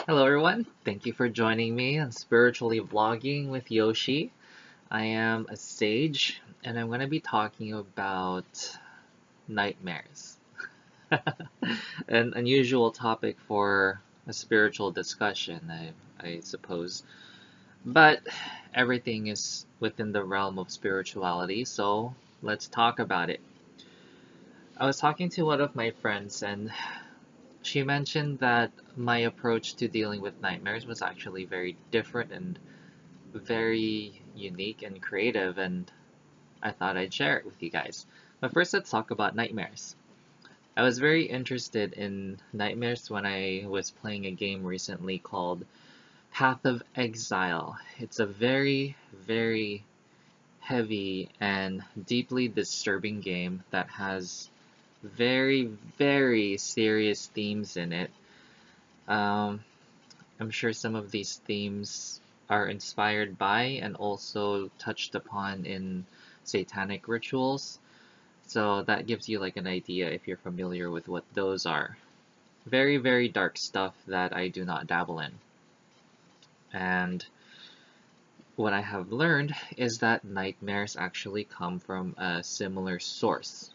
Hello everyone, thank you for joining me on Spiritually Vlogging with Yoshi. I am a sage and I'm going to be talking about nightmares. An unusual topic for a spiritual discussion, I suppose. But everything is within the realm of spirituality, so let's talk about it. I was talking to one of my friends and she mentioned that my approach to dealing with nightmares was actually very different and very unique and creative, and I thought I'd share it with you guys. But first, let's talk about nightmares. I was very interested in nightmares when I was playing a game recently called Path of Exile. It's a very, very heavy and deeply disturbing game that has very, very serious themes in it. Um, I'm sure some of these themes are inspired by and also touched upon in satanic rituals. So that gives you like an idea if you're familiar with what those are. Very, very dark stuff that I do not dabble in. And what I have learned is that nightmares actually come from a similar source.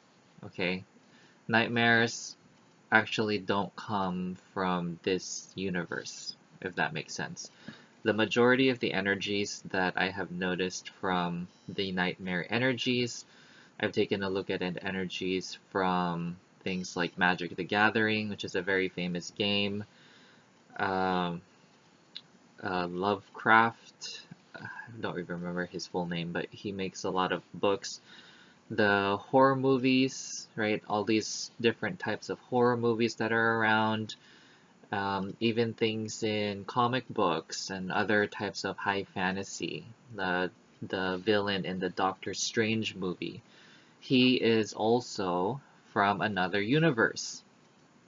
Okay? Nightmares actually don't come from this universe, if that makes sense. The majority of the energies that I have noticed from the nightmare energies, I've taken a look at energies from things like Magic the Gathering, which is a very famous game, um, Lovecraft, I don't even remember his full name, but he makes a lot of books. The horror movies, right? All these different types of horror movies that are around, even things in comic books and other types of high fantasy. The villain in the Doctor Strange movie, he is also from another universe.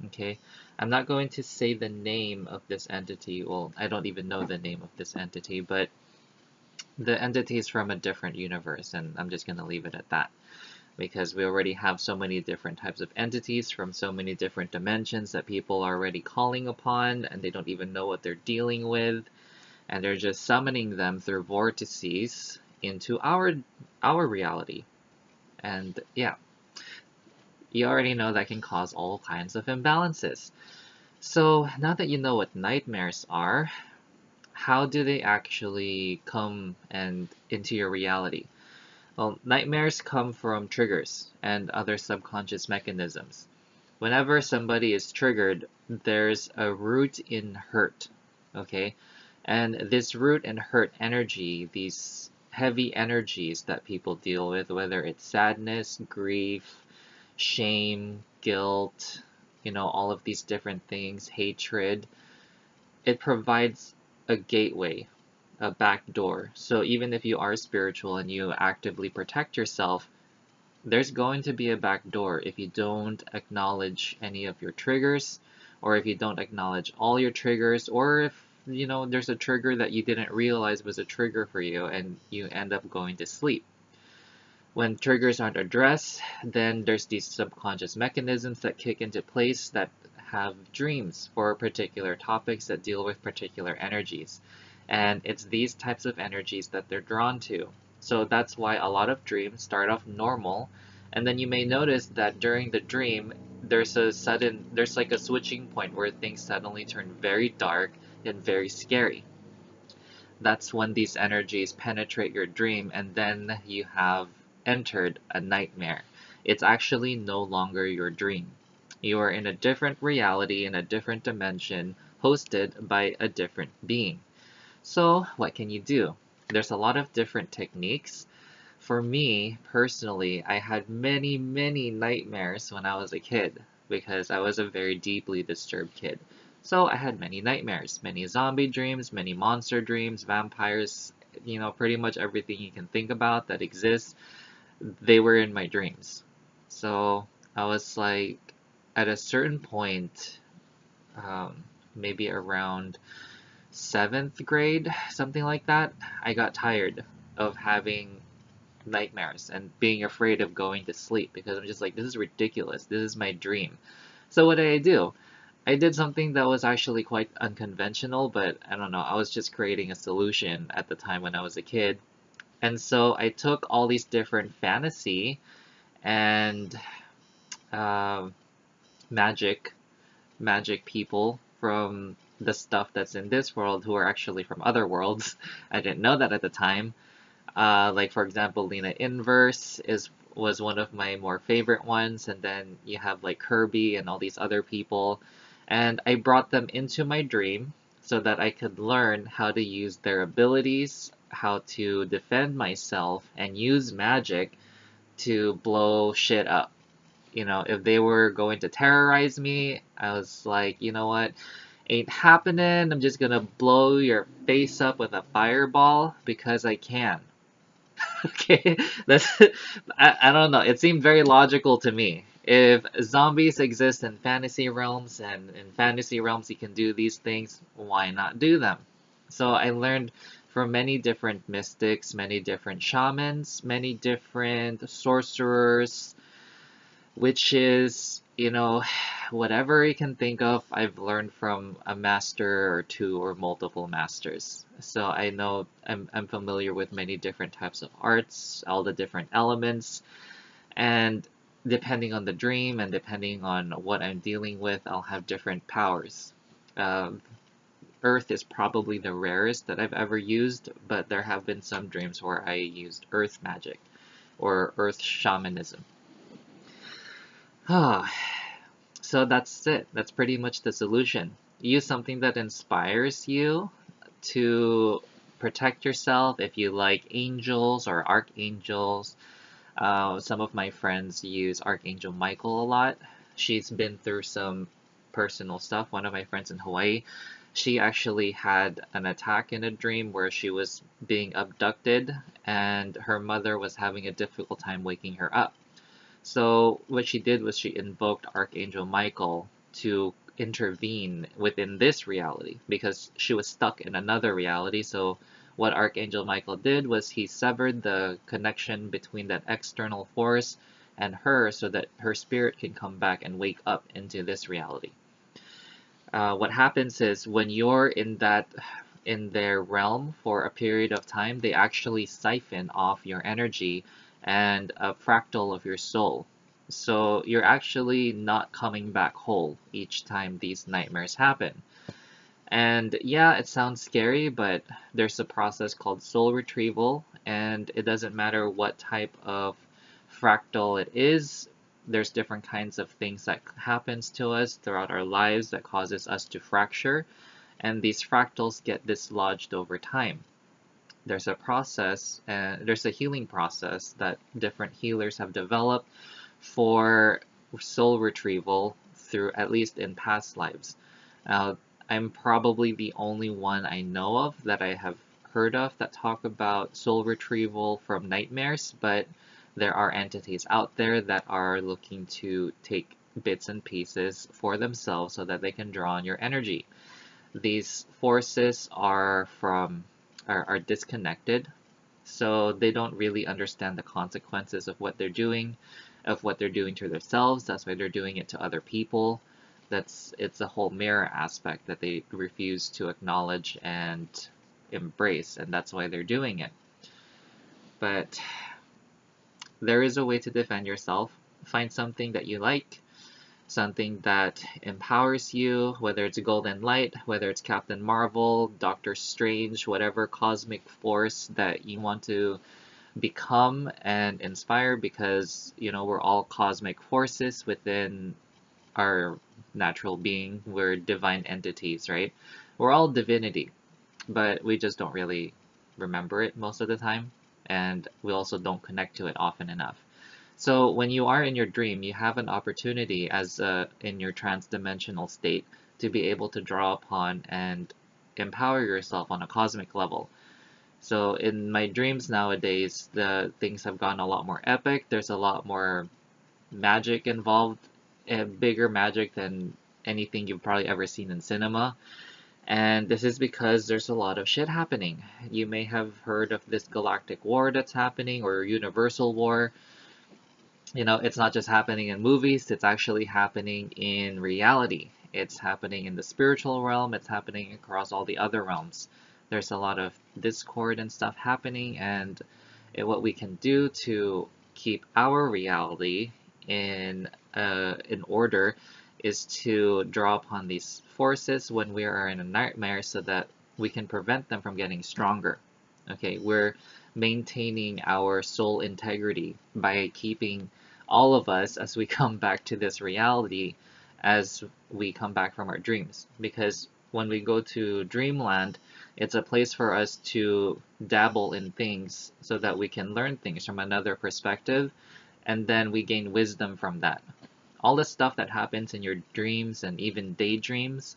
Okay, I'm not going to say the name of this entity. Well, I don't even know the name of this entity, but the entity is from a different universe, and I'm just going to leave it at that because we already have so many different types of entities from so many different dimensions that people are already calling upon, and they don't even know what they're dealing with, and they're just summoning them through vortices into our reality. And yeah, you already know that can cause all kinds of imbalances. So now that you know what nightmares are, how do they actually come and into your reality? Well, nightmares come from triggers and other subconscious mechanisms. Whenever somebody is triggered, there's a root in hurt, okay? And this root and hurt energy, these heavy energies that people deal with, whether it's sadness, grief, shame, guilt, all of these different things, hatred, it provides a gateway, a back door. So even if you are spiritual and you actively protect yourself, there's going to be a back door if you don't acknowledge any of your triggers, or if you don't acknowledge all your triggers, or if there's a trigger that you didn't realize was a trigger for you and you end up going to sleep. When triggers aren't addressed, then there's these subconscious mechanisms that kick into place that have dreams for particular topics that deal with particular energies. And it's these types of energies that they're drawn to. So that's why a lot of dreams start off normal, and then you may notice that during the dream, there's like a switching point where things suddenly turn very dark and very scary. That's when these energies penetrate your dream, and then you have entered a nightmare. It's actually no longer your dream. You are in a different reality, in a different dimension, hosted by a different being. So, what can you do? There's a lot of different techniques. For me, personally, I had many, many nightmares when I was a kid because I was a very deeply disturbed kid. So I had many nightmares, many zombie dreams, many monster dreams, vampires, pretty much everything you can think about that exists, they were in my dreams. So I was like, at a certain point, maybe around seventh grade, something like that, I got tired of having nightmares and being afraid of going to sleep because I'm just like, this is ridiculous. This is my dream. So what did I do? I did something that was actually quite unconventional, but I don't know, I was just creating a solution at the time when I was a kid. And so I took all these different fantasy and um magic magic people from the stuff that's in this world who are actually from other worlds. I didn't know that at the time. Like for example, Lena Inverse is was one of my more favorite ones, and then you have like Kirby and all these other people, and I brought them into my dream so that I could learn how to use their abilities, how to defend myself, and use magic to blow shit up. You know, if they were going to terrorize me, I was like, you know what? Ain't happening. I'm just gonna blow your face up with a fireball because I can. Okay, that's I don't know. It seemed very logical to me. If zombies exist in fantasy realms and in fantasy realms you can do these things, why not do them? So I learned from many different mystics, many different shamans, many different sorcerers, witches, you know, whatever you can think of, I've learned from a master or two or multiple masters. So I know I'm familiar with many different types of arts, all the different elements, and depending on the dream and depending on what I'm dealing with, I'll have different powers. Um, Earth is probably the rarest that I've ever used, but there have been some dreams where I used earth magic or earth shamanism. Ah, so that's it. That's pretty much the solution. Use something that inspires you to protect yourself. If you like angels or archangels, some of my friends use Archangel Michael a lot. She's been through some personal stuff. One of my friends in Hawaii, she actually had an attack in a dream where she was being abducted and her mother was having a difficult time waking her up. So what she did was she invoked Archangel Michael to intervene within this reality because she was stuck in another reality. So what Archangel Michael did was he severed the connection between that external force and her so that her spirit can come back and wake up into this reality. What happens is when you're in their realm for a period of time, they actually siphon off your energy and a fractal of your soul. So you're actually not coming back whole each time these nightmares happen. And yeah, it sounds scary, but there's a process called soul retrieval, and it doesn't matter what type of fractal it is. There's different kinds of things that happens to us throughout our lives that causes us to fracture, and these fractals get dislodged over time. There's a process, and there's a healing process that different healers have developed for soul retrieval through at least in past lives. Uh, I'm probably the only one I know of that I have heard of that talk about soul retrieval from nightmares, but there are entities out there that are looking to take bits and pieces for themselves so that they can draw on your energy. These forces are disconnected, so they don't really understand the consequences of what they're doing to themselves. That's why they're doing it to other people. It's a whole mirror aspect that they refuse to acknowledge and embrace, and that's why they're doing it. But there is a way to defend yourself. Find something that you like, something that empowers you, whether it's Golden Light, whether it's Captain Marvel, Doctor Strange, whatever cosmic force that you want to become and inspire, because you know we're all cosmic forces within our natural being. We're divine entities, right? We're all divinity, but we just don't really remember it most of the time, and we also don't connect to it often enough. So when you are in your dream, you have an opportunity as in your trans-dimensional state to be able to draw upon and empower yourself on a cosmic level. So in my dreams nowadays, the things have gotten a lot more epic. There's a lot more magic involved, bigger magic than anything you've probably ever seen in cinema. And this is because there's a lot of shit happening. You may have heard of this galactic war that's happening, or universal war. You know, it's not just happening in movies, it's actually happening in reality. it's happening in the spiritual realm, it's happening across all the other realms. There's a lot of discord and stuff happening, and what we can do to keep our reality in order is to draw upon these forces when we are in a nightmare so that we can prevent them from getting stronger. Okay, we're maintaining our soul integrity by keeping all of us as we come back to this reality, as we come back from our dreams. Because when we go to dreamland, it's a place for us to dabble in things so that we can learn things from another perspective, and then we gain wisdom from that. All the stuff that happens in your dreams and even daydreams,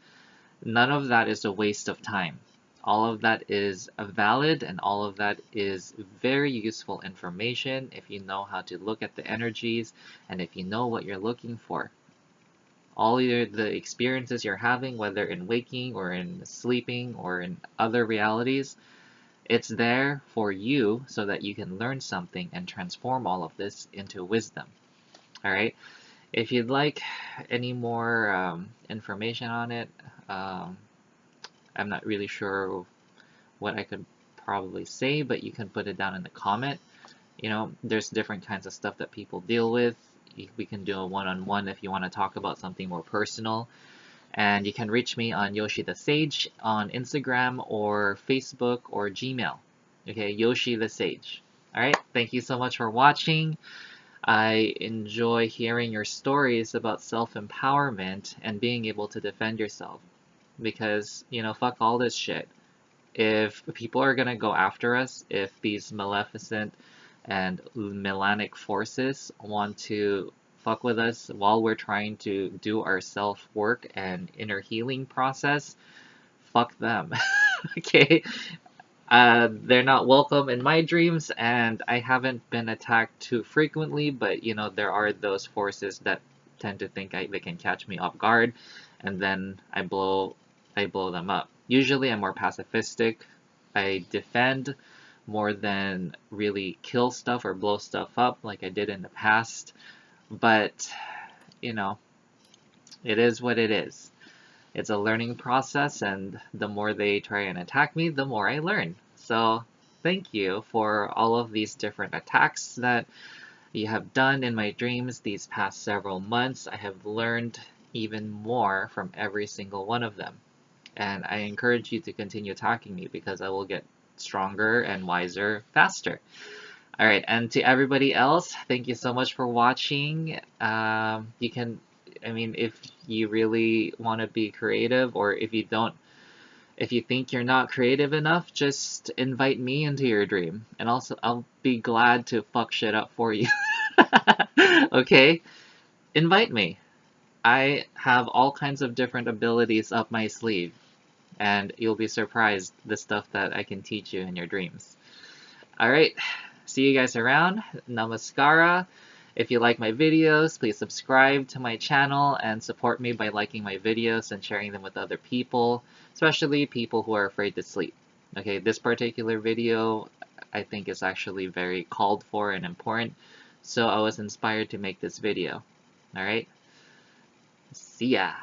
none of that is a waste of time. All of that is valid, and all of that is very useful information if you know how to look at the energies and if you know what you're looking for. All the experiences you're having, whether in waking or in sleeping or in other realities, it's there for you so that you can learn something and transform all of this into wisdom. All right. If you'd like any more information on it, I'm not really sure what I could probably say, but you can put it down in the comment. You know, there's different kinds of stuff that people deal with. We can do a one-on-one if you want to talk about something more personal. And you can reach me on Yoshi the Sage on Instagram or Facebook or Gmail. Okay, Yoshi the Sage. Alright, thank you so much for watching. I enjoy hearing your stories about self-empowerment and being able to defend yourself. Because, you know, fuck all this shit. If people are gonna go after us, if these maleficent and melanic forces want to fuck with us while we're trying to do our self-work and inner healing process, fuck them. Okay? They're not welcome in my dreams, and I haven't been attacked too frequently, but you know, there are those forces that tend to think they can catch me off guard, and then I blow them up. Usually I'm more pacifistic. I defend more than really kill stuff or blow stuff up like I did in the past. But, you know, it is what it is. It's a learning process, and the more they try and attack me, the more I learn. So, thank you for all of these different attacks that you have done in my dreams these past several months. I have learned even more from every single one of them. And I encourage you to continue attacking me because I will get stronger and wiser faster. Alright, and to everybody else, thank you so much for watching. You can, I mean, if you really want to be creative, or if you think you're not creative enough, just invite me into your dream. And also, I'll be glad to fuck shit up for you. Okay? Invite me. I have all kinds of different abilities up my sleeve, and you'll be surprised the stuff that I can teach you in your dreams. Alright, see you guys around. Namaskara. If you like my videos, please subscribe to my channel and support me by liking my videos and sharing them with other people, especially people who are afraid to sleep. Okay, this particular video I think is actually very called for and important, so I was inspired to make this video. Alright? See ya!